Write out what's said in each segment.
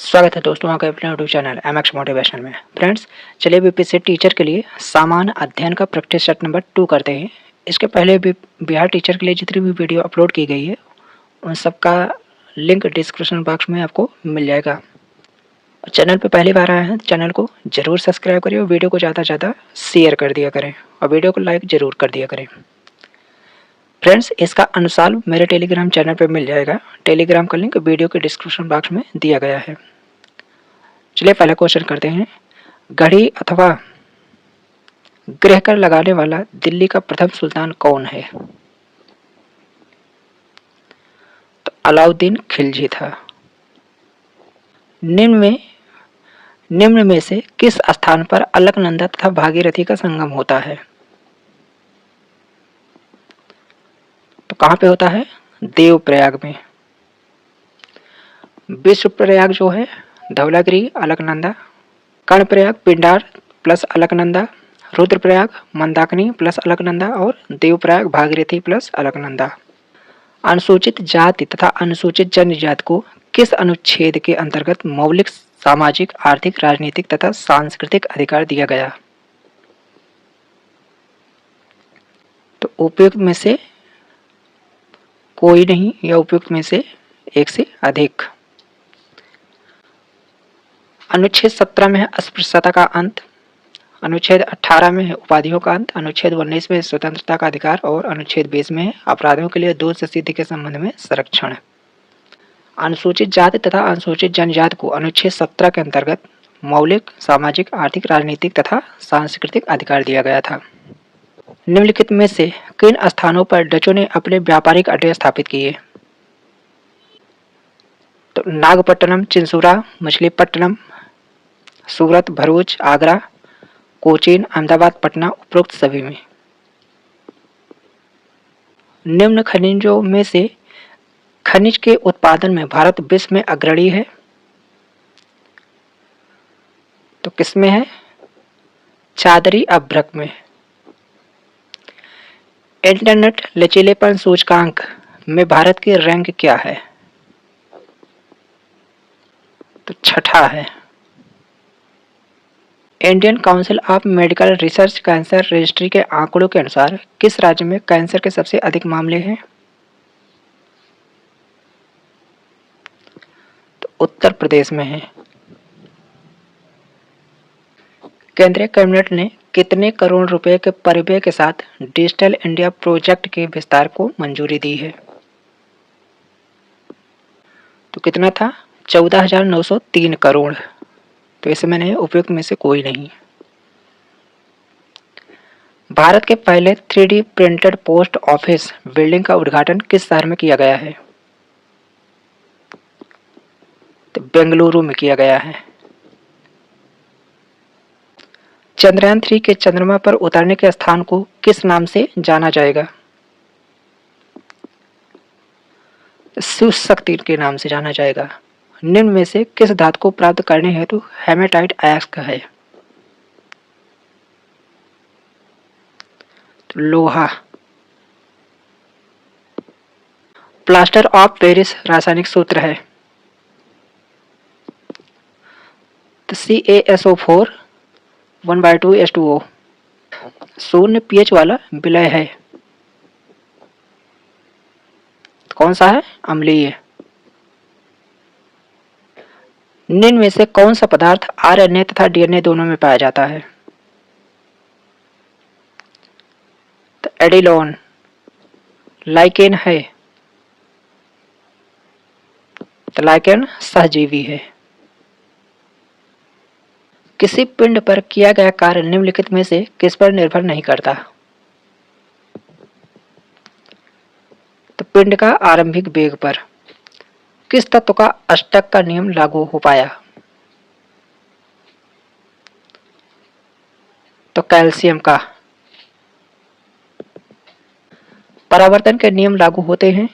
स्वागत है दोस्तों आपके अपने यूट्यूब चैनल MX मोटिवेशन में। फ्रेंड्स, चलिए बीपीएससी टीचर के लिए सामान्य अध्ययन का प्रैक्टिस सेट नंबर 2 करते हैं। इसके पहले भी बिहार टीचर के लिए जितनी भी वीडियो अपलोड की गई है उन सब का लिंक डिस्क्रिप्शन बॉक्स में आपको मिल जाएगा। चैनल पे पहली बार आए हैं तो चैनल को ज़रूर सब्सक्राइब करिए और वीडियो को ज़्यादा से ज़्यादा शेयर कर दिया करें और वीडियो को लाइक ज़रूर कर दिया करें। फ्रेंड्स, इसका अनुसार मेरे टेलीग्राम चैनल पर मिल जाएगा। टेलीग्राम का लिंक वीडियो के डिस्क्रिप्शन बॉक्स में दिया गया है। चलिए पहला क्वेश्चन करते हैं। घड़ी अथवा ग्रह कर लगाने वाला दिल्ली का प्रथम सुल्तान कौन है? तो अलाउद्दीन खिलजी था। निम्न में से किस स्थान पर अलकनंदा तथा भागीरथी का संगम होता है? तो कहां पे होता है? देवप्रयाग में। विश्व प्रयाग जो है धवलागिरी अलकनंदा, कर्णप्रयाग पिंडार प्लस अलकनंदा, रुद्रप्रयाग मंदाकिनी प्लस अलकनंदा और देवप्रयाग भागीरथी प्लस अलकनंदा। अनुसूचित जाति तथा अनुसूचित जनजाति को किस अनुच्छेद के अंतर्गत मौलिक सामाजिक, आर्थिक, राजनीतिक तथा सांस्कृतिक अधिकार दिया गया? तो उपयुक्त में से कोई नहीं या उपयुक्त में से एक से अधिक। अनुच्छेद 17 में है अस्पृश्यता का अंत, अनुच्छेद 18 में है उपाधियों का अंत, अनुच्छेद 19 में है स्वतंत्रता का अधिकार और अनुच्छेद 20 में है अपराधियों के लिए दोष सिद्धि के संबंध में संरक्षण। अनुसूचित जाति तथा अनुसूचित जनजाति को अनुच्छेद 17 के अंतर्गत मौलिक सामाजिक, आर्थिक, राजनीतिक तथा सांस्कृतिक अधिकार दिया गया था। निम्नलिखित में से किन स्थानों पर डचों ने अपने व्यापारिक अड्डे स्थापित किए? तो नागपट्टनम, चिंसूरा, मछलीपट्टनम, सूरत, भरूच, आगरा, कोचीन, अहमदाबाद, पटना, उपरोक्त सभी में। निम्न खनिजों में से खनिज के उत्पादन में भारत विश्व में अग्रणी है। तो किसमें है? चादरी अभ्रक में। इंटरनेट लचीलेपन सूचकांक में भारत की रैंक क्या है? तो छठा है। Indian council of medical research cancer registry के आंकड़ों के अनुसार किस राज्य में कैंसर के सबसे अधिक मामले हैं? तो उत्तर प्रदेश में है। केंद्रीय कैबिनेट ने कितने करोड़ रुपए के परिव्यय के साथ डिजिटल इंडिया प्रोजेक्ट के विस्तार को मंजूरी दी है? तो कितना था? 14,903 करोड़। तो इसमें नहीं, उपयुक्त में से कोई नहीं। भारत के पहले 3D printed post office building का उद्घाटन किस शहर में किया गया है? तो बेंगलुरु में किया गया है। चंद्रयान 3 के चंद्रमा पर उतरने के स्थान को किस नाम से जाना जाएगा? शिव शक्ति के नाम से जाना जाएगा। निम्न में से किस धातु को प्राप्त करने हेतु हेमेटाइट अयस्क है? तो लोहा। प्लास्टर ऑफ पेरिस रासायनिक सूत्र है तो CaSO4 1/2 H2O। शून्य pH वाला विलय है। तो कौन सा है? अम्लीय। निम्न में से कौन सा पदार्थ RNA तथा DNA दोनों में पाया जाता है? तो एडिलोन। लाइकेन है तो लाइकेन सहजीवी है। किसी पिंड पर किया गया कार्य निम्नलिखित में से किस पर निर्भर नहीं करता? तो पिंड का आरंभिक वेग पर। किस तत्व का अष्टक का नियम लागू हो पाया? तो कैल्शियम का। परावर्तन के नियम लागू होते हैं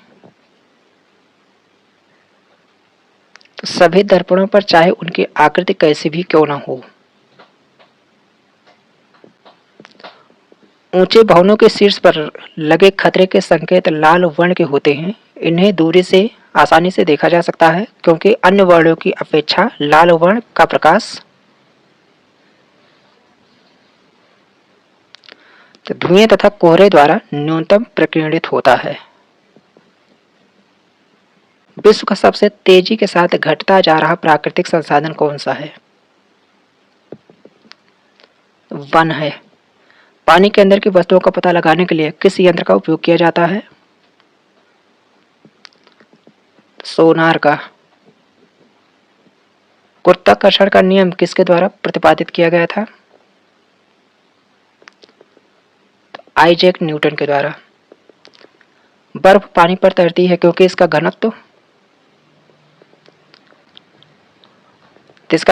तो सभी दर्पणों पर, चाहे उनकी आकृति कैसी भी क्यों न हो। ऊंचे भवनों के शीर्ष पर लगे खतरे के संकेत लाल वर्ण के होते हैं। इन्हें दूरी से आसानी से देखा जा सकता है क्योंकि अन्य वर्णों की अपेक्षा लाल वर्ण का प्रकाश तो धुएं तथा कोहरे द्वारा न्यूनतम प्रकीर्णित होता है। विश्व का सबसे तेजी के साथ घटता जा रहा प्राकृतिक संसाधन कौन सा है? वन है। पानी के अंदर की वस्तुओं का पता लगाने के लिए किस यंत्र का उपयोग किया जाता है? सोनार का। गुरुत्वाकर्षण का नियम किसके द्वारा प्रतिपादित किया गया था? आइजैक न्यूटन के द्वारा। बर्फ पानी पर तैरती है क्योंकि इसका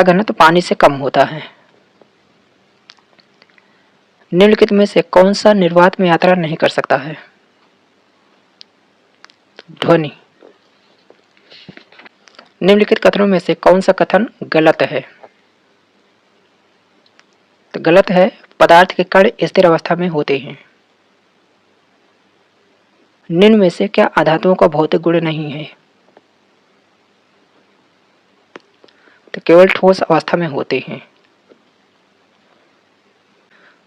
घनत्व पानी से कम होता है। निम्नलिखित में से कौन सा निर्वात में यात्रा नहीं कर सकता है? ध्वनि। निम्नलिखित कथनों में से कौन सा कथन गलत है? तो गलत है, पदार्थ के कण स्थिर अवस्था में होते हैं। निम्न में से क्या अधातुओं का भौतिक गुण नहीं है? तो केवल ठोस अवस्था में होते हैं।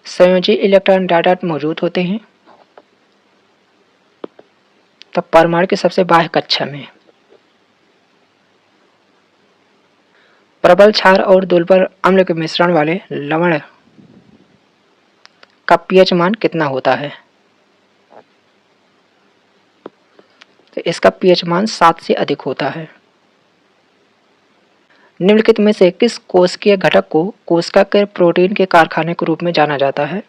संयोजी इलेक्ट्रॉन डाट मौजूद होते हैं तब परमाणु के सबसे बाह्य कक्षा में। प्रबल क्षार और दुर्बल अम्ल के मिश्रण वाले लवण का पीएच मान कितना होता है? तो इसका पीएच मान 7 से अधिक होता है। निम्नलिखित में से किस कोशिकीय घटक को कोशिका के प्रोटीन के कारखाने के रूप में जाना जाता है?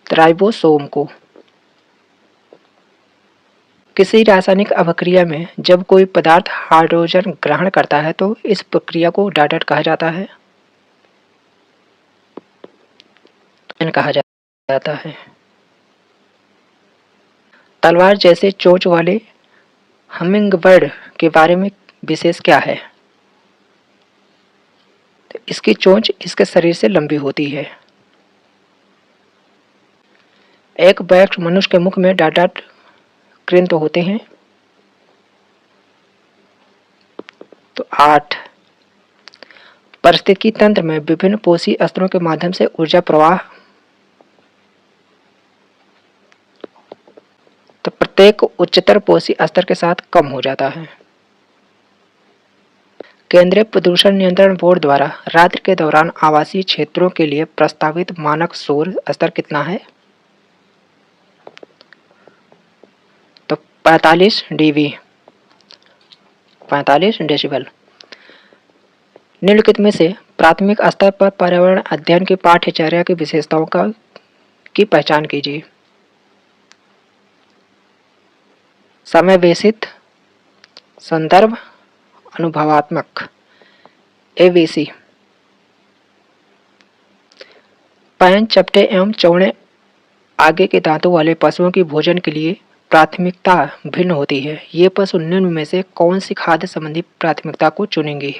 राइबोसोम को। किसी रासायनिक अभिक्रिया में जब कोई पदार्थ हाइड्रोजन ग्रहण करता है तो इस प्रक्रिया को डायट कहा जाता है। कहा जाता है। तलवार जैसे चोंच वाले हमिंगबर्ड के बारे में विशेष क्या है? तो इसकी चोंच इसके शरीर से लंबी होती है। एक वयस्क मनुष्य के मुख में डाट कृंत होते हैं। तो 8। पारिस्थितिकी तंत्र में विभिन्न पोषी स्तरों के माध्यम से ऊर्जा प्रवाह तो प्रत्येक उच्चतर पोषी स्तर के साथ कम हो जाता है। केंद्रीय प्रदूषण नियंत्रण बोर्ड द्वारा रात्रि के दौरान आवासीय क्षेत्रों के लिए प्रस्तावित मानक शोर स्तर कितना है? तो 45 डीबी, 45 डेसिबल। निम्नलिखित में से प्राथमिक स्तर पर पर्यावरण अध्ययन की पाठ्यचर्या की विशेषताओं की पहचान कीजिए। समय वेशित, संदर्भ, अनुभवात्मक। एबीसी। पैन, चपटे एवं चौड़े आगे के दांतों वाले पशुओं की भोजन के लिए प्राथमिकता भिन्न होती है। ये पशु निम्न में से कौन सी खाद्य संबंधी प्राथमिकता को चुनेंगे?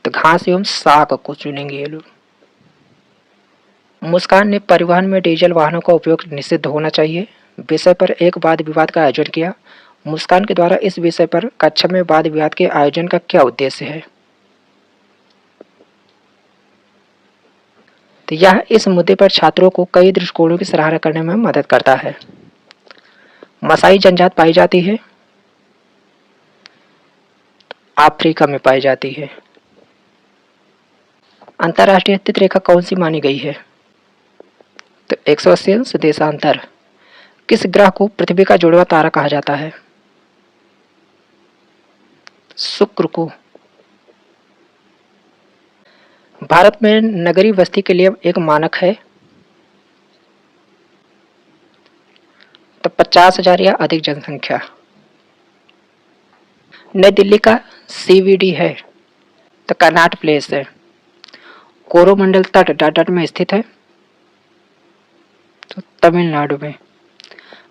तो घास एवं शाक को चुनेंगे ये लोग। मुस्कान ने परिवहन में डीजल वाहनों का उपयोग निषिद्ध होना चाहिए विषय पर एक वाद विवाद का आयोजन किया। मुस्कान के द्वारा इस विषय पर कक्षा में वाद विवाद के आयोजन का क्या उद्देश्य है? तो यह इस मुद्दे पर छात्रों को कई दृष्टिकोणों की सराहना करने में मदद करता है। मसाई जनजात पाई जाती है, अफ्रीका में पाई जाती है। अंतरराष्ट्रीय स्थित रेखा कौन सी मानी गई है? तो 180 अंश देशांतर। किस ग्रह को पृथ्वी का जुड़वा तारा कहा जाता है? शुक्र को। भारत में नगरीय बस्ती के लिए एक मानक है तो 50,000 या अधिक जनसंख्या। नई दिल्ली का सीवीडी है तो कर्नाट प्लेस है। कोरोमंडल तट डाट में स्थित है तो तमिलनाडु में।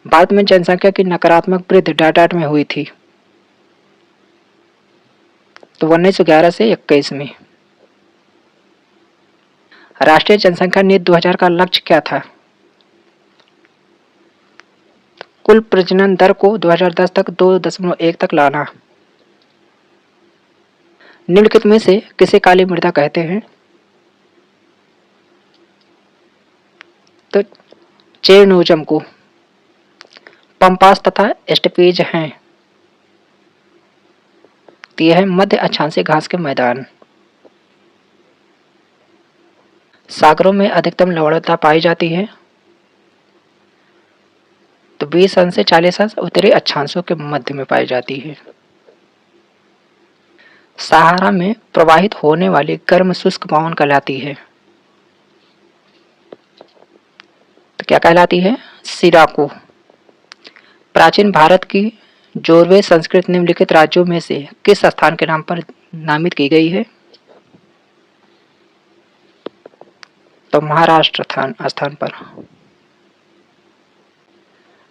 भारत में जनसंख्या की नकारात्मक वृद्धि डाट में हुई थी तो 1911 से 21 में। राष्ट्रीय जनसंख्या नीति 2000 का लक्ष्य क्या था? कुल प्रजनन दर को 2010 तक 2.1 तक लाना। निम्नलिखित में से किसे काली मृदा कहते हैं? तो चेरनोजम को। पंपास तथा स्टेपीज हैं। तो यह है मध्य अक्षांशीय घास के मैदान। सागरों में अधिकतम लवणता पाई जाती है। तो 20 अंश से 40 अंश उत्तरी अक्षांशों के मध्य में पाई जाती है। सहारा में प्रवाहित होने वाली गर्म शुष्क पवन कहलाती है। तो क्या कहलाती है? सिराको। प्राचीन भारत की जोरवे संस्कृत निम्नलिखित राज्यों में से किस स्थान के नाम पर नामित की गई है? तो महाराष्ट्र स्थान पर।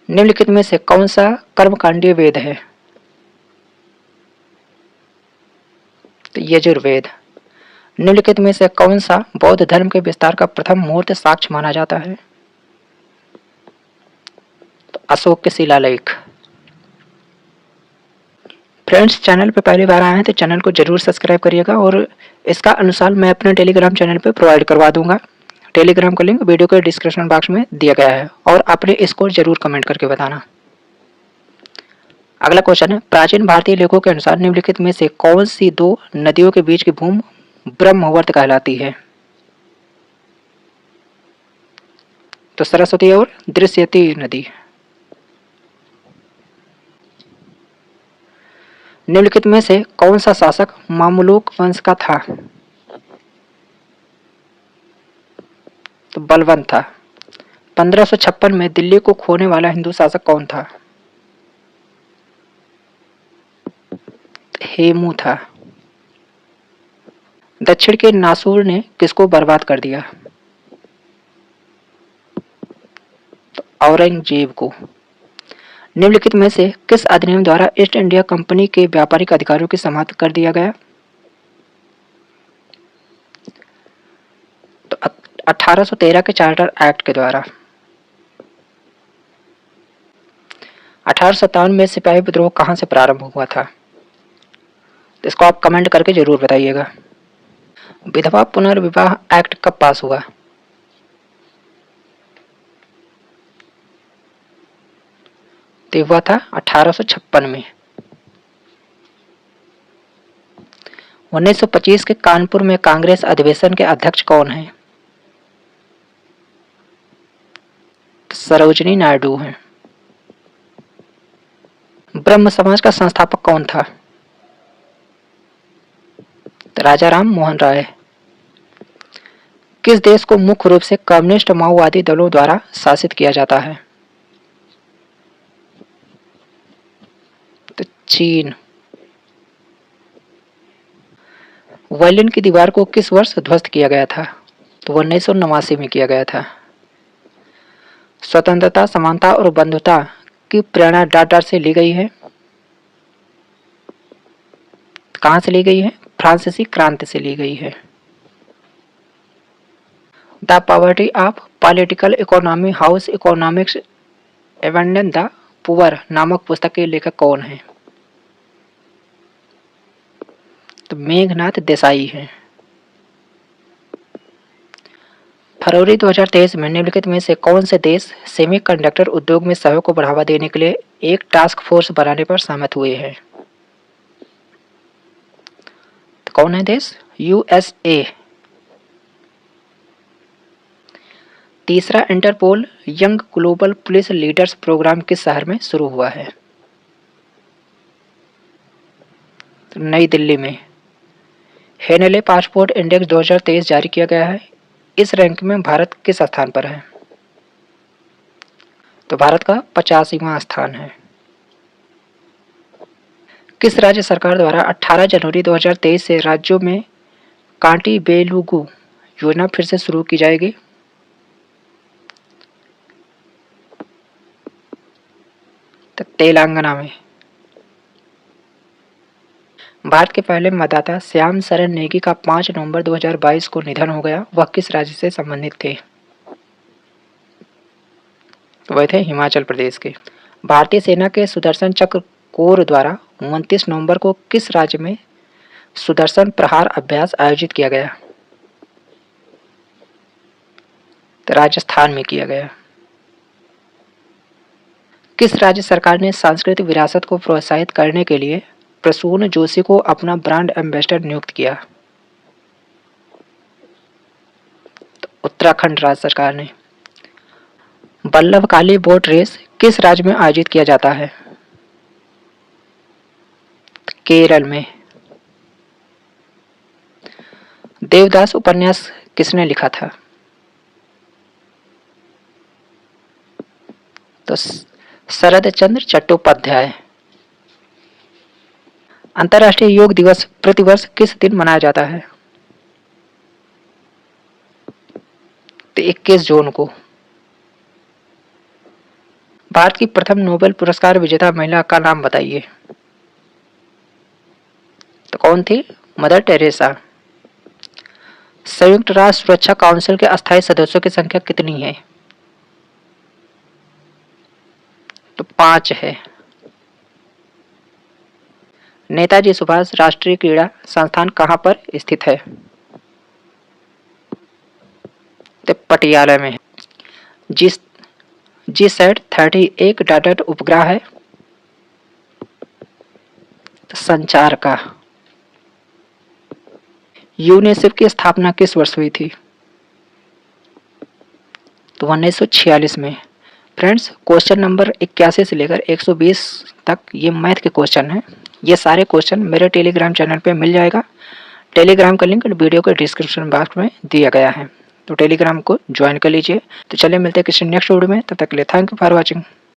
निम्नलिखित में से कौन सा कर्मकांडीय वेद है? तो यजुर्वेद। निम्नलिखित में से कौन सा बौद्ध धर्म के विस्तार का प्रथम मूर्त साक्ष्य माना जाता है? तो अशोक के शिलालेख। फ्रेंड्स, चैनल पे पहली बार आए हैं तो चैनल को जरूर सब्सक्राइब करिएगा और इसका अनुसार मैं अपने टेलीग्राम चैनल पे प्रोवाइड करवा दूंगा। टेलीग्राम का लिंक वीडियो के डिस्क्रिप्शन बॉक्स में दिया गया है और अपने स्कोर जरूर कमेंट करके बताना। अगला क्वेश्चन है, प्राचीन भारतीय लेखों के अनुसार निम्नलिखित में से कौन सी दो नदियों के बीच की भूमि ब्रह्मवर्त कहलाती है? तो सरस्वती और दृश्यती नदी। निम्नलिखित में से कौन सा शासक मामलूक वंश का था? तो बलवंत था। 1556 में दिल्ली को खोने वाला हिंदू शासक कौन था? हेमू था। दक्षिण के नासूर ने किसको बर्बाद कर दिया? तो औरंगजेब को। निम्नलिखित में से किस अधिनियम द्वारा ईस्ट इंडिया कंपनी के व्यापारिक अधिकारों की समाप्त कर दिया गया? तो 1813 के चार्टर एक्ट के द्वारा। 1857 में सिपाही विद्रोह कहां से प्रारंभ हुआ था? तो इसको आप कमेंट करके जरूर बताइएगा। विधवा पुनर्विवाह एक्ट कब पास हुआ? तो हुआ था 1856 में। 1925 के कानपुर में कांग्रेस अधिवेशन के अध्यक्ष कौन हैं? सरोजनी नायडू हैं। ब्रह्म समाज का संस्थापक कौन था? तो राजा राम मोहन राय। किस देश को मुख्य रूप से कम्युनिस्ट माओवादी दलों द्वारा शासित किया जाता है? तो चीन। बर्लिन की दीवार को किस वर्ष ध्वस्त किया गया था? तो 1989 में किया गया था। स्वतंत्रता, समानता और बंधुता की प्रेरणा डार से ली गई है। कहां से ली गई है? फ्रांसीसी क्रांति से ली गई है। The poverty of political economy, house economics abandon the poor नामक पुस्तक के लेखक कौन है? तो मेघनाथ देसाई हैं। फरवरी 2023 में निम्नलिखित में से कौन से देश सेमीकंडक्टर उद्योग में सहयोग को बढ़ावा देने के लिए एक टास्क फोर्स बनाने पर सहमत हुए हैं? तो कौन है देश? यूएसए। तीसरा Interpol young global police leaders programme किस शहर में शुरू हुआ है? तो नई दिल्ली में। हेनले पासपोर्ट इंडेक्स 2023 जारी किया गया है। इस रैंक में भारत किस स्थान पर है? तो भारत का 85वां स्थान है। किस राज्य सरकार द्वारा 18 जनवरी 2023 से राज्यों में कांटी बेलुगु योजना फिर से शुरू की जाएगी? तो तेलंगाना में। भारत के पहले मतदाता श्याम शरण नेगी का 5 नवंबर 2022 को निधन हो गया। वह किस राज्य से संबंधित थे? वह थे हिमाचल प्रदेश के। भारतीय सेना के सुदर्शन चक्र कोर द्वारा 29 नवंबर को किस राज्य में सुदर्शन प्रहार अभ्यास आयोजित किया गया? तो राजस्थान में किया गया। किस राज्य सरकार ने सांस्कृतिक विरासत को प्रोत्साहित करने के लिए प्रसून जोशी को अपना ब्रांड एम्बेसडर नियुक्त किया? तो उत्तराखंड राज्य सरकार ने। वल्लभकाली बोट रेस किस राज्य में आयोजित किया जाता है? केरल में। देवदास उपन्यास किसने लिखा था? तो शरद चंद्र चट्टोपाध्याय। अंतर्राष्ट्रीय योग दिवस प्रतिवर्ष किस दिन मनाया जाता है? तो 21 जून को। भारत की प्रथम नोबेल पुरस्कार विजेता महिला का नाम बताइए। तो कौन थी? Mother Teresa. संयुक्त राष्ट्र सुरक्षा काउंसिल के अस्थायी सदस्यों की संख्या कितनी है? तो 5 है। नेताजी सुभाष राष्ट्रीय क्रीड़ा संस्थान कहां पर स्थित है? तो पटियाला में है। जीसैट 30 एक डाटा उपग्रह है। तो संचार का। यूनिसेफ की स्थापना किस वर्ष हुई थी? तो 1946 में। फ्रेंड्स, क्वेश्चन नंबर 81 से लेकर 120 तक ये मैथ के क्वेश्चन हैं। ये सारे क्वेश्चन मेरे टेलीग्राम चैनल पे मिल जाएगा। टेलीग्राम का लिंक वीडियो के डिस्क्रिप्शन बॉक्स में दिया गया है, तो टेलीग्राम को ज्वाइन कर लीजिए। तो चलिए मिलते हैं किसी नेक्स्ट वीडियो में, तब तक के लिए थैंक यू फॉर वॉचिंग।